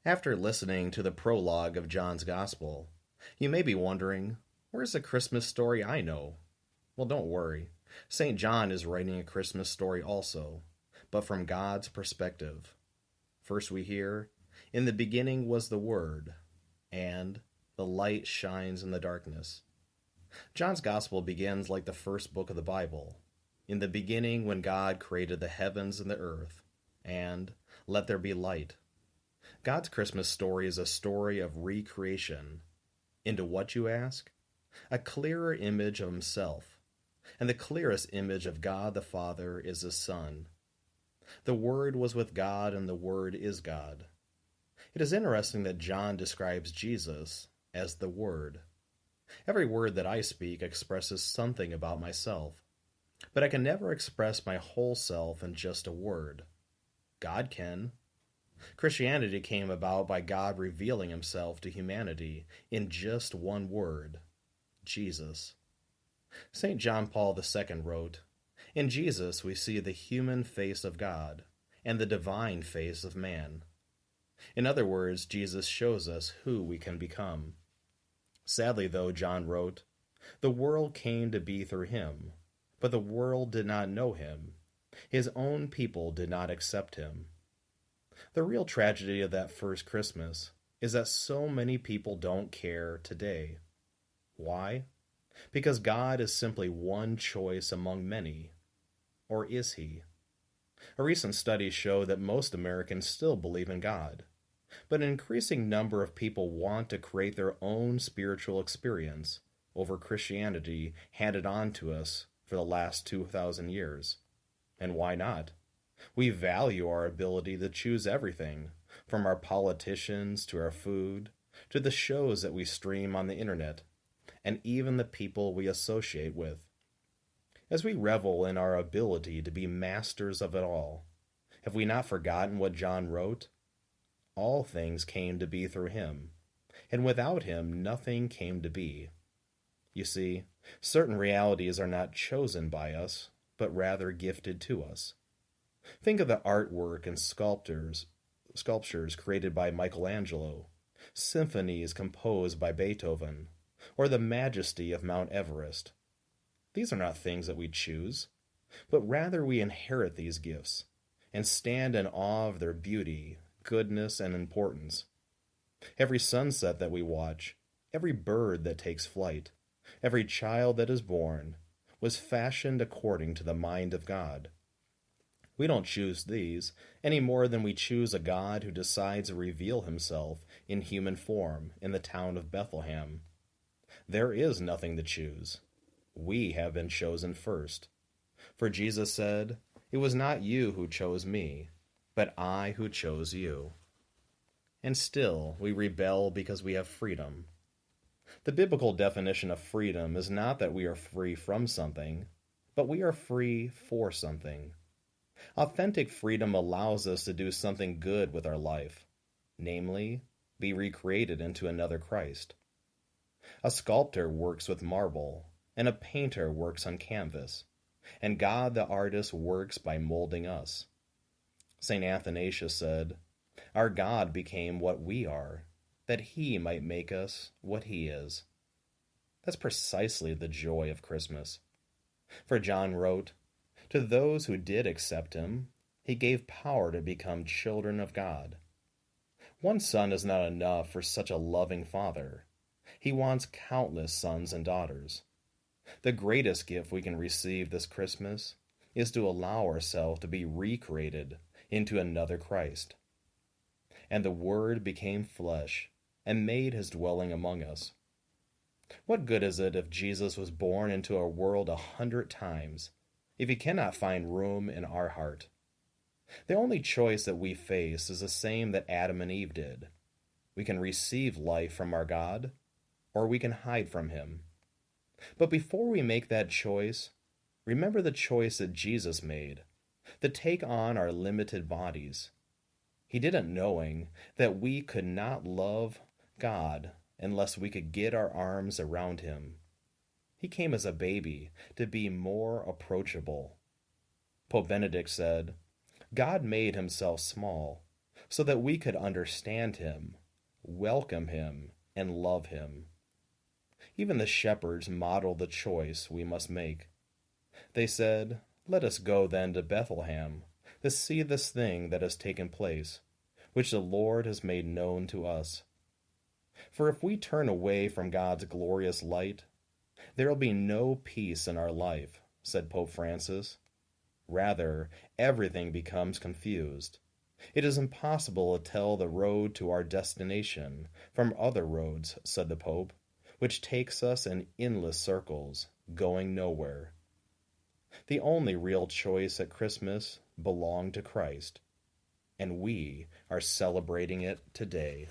After listening to the prologue of John's Gospel, you may be wondering, where's the Christmas story I know? Well, don't worry. St. John is writing a Christmas story also, but from God's perspective. First we hear, "In the beginning was the Word," and "the light shines in the darkness." John's Gospel begins like the first book of the Bible. In the beginning, when God created the heavens and the earth, and "let there be light." God's Christmas story is a story of recreation. Into what, you ask? A clearer image of himself. And the clearest image of God the Father is the Son. The Word was with God, and the Word is God. It is interesting that John describes Jesus as the Word. Every word that I speak expresses something about myself, but I can never express my whole self in just a word. God can. Christianity came about by God revealing himself to humanity in just one word, Jesus. St. John Paul II wrote, "In Jesus we see the human face of God and the divine face of man." In other words, Jesus shows us who we can become. Sadly, though, John wrote, "The world came to be through him, but the world did not know him. His own people did not accept him." The real tragedy of that first Christmas is that so many people don't care today. Why? Because God is simply one choice among many. Or is he? A recent study showed that most Americans still believe in God, but an increasing number of people want to create their own spiritual experience over Christianity handed on to us for the last 2,000 years. And why not? We value our ability to choose everything, from our politicians to our food, to the shows that we stream on the internet, and even the people we associate with. As we revel in our ability to be masters of it all, have we not forgotten what John wrote? All things came to be through him, and without him nothing came to be. You see, certain realities are not chosen by us, but rather gifted to us. Think of the artwork and sculptures created by Michelangelo, symphonies composed by Beethoven, or the majesty of Mount Everest. These are not things that we choose, but rather we inherit these gifts and stand in awe of their beauty, goodness, and importance. Every sunset that we watch, every bird that takes flight, every child that is born, was fashioned according to the mind of God. We don't choose these any more than we choose a God who decides to reveal himself in human form in the town of Bethlehem. There is nothing to choose. We have been chosen first. For Jesus said, "It was not you who chose me, but I who chose you." And still we rebel because we have freedom. The biblical definition of freedom is not that we are free from something, but we are free for something. Authentic freedom allows us to do something good with our life, namely, be recreated into another Christ. A sculptor works with marble, and a painter works on canvas, and God the artist works by molding us. St. Athanasius said, "Our God became what we are, that he might make us what he is." That's precisely the joy of Christmas. For John wrote, "To those who did accept him, he gave power to become children of God." One son is not enough for such a loving father. He wants countless sons and daughters. The greatest gift we can receive this Christmas is to allow ourselves to be recreated into another Christ. "And the Word became flesh and made his dwelling among us." What good is it if Jesus was born into our world 100 times, if he cannot find room in our heart? The only choice that we face is the same that Adam and Eve did. We can receive life from our God, or we can hide from him. But before we make that choice, remember the choice that Jesus made, to take on our limited bodies. He did it knowing that we could not love God unless we could get our arms around him. He came as a baby to be more approachable. Pope Benedict said, "God made himself small, so that we could understand him, welcome him, and love him. Even the shepherds modeled the choice we must make. They said, "Let us go then to Bethlehem, to see this thing that has taken place, which the Lord has made known to us." For if we turn away from God's glorious light, there will be no peace in our life, said Pope Francis. Rather, everything becomes confused. It is impossible to tell the road to our destination from other roads, said the Pope, which takes us in endless circles, going nowhere. The only real choice at Christmas belonged to Christ, and we are celebrating it today.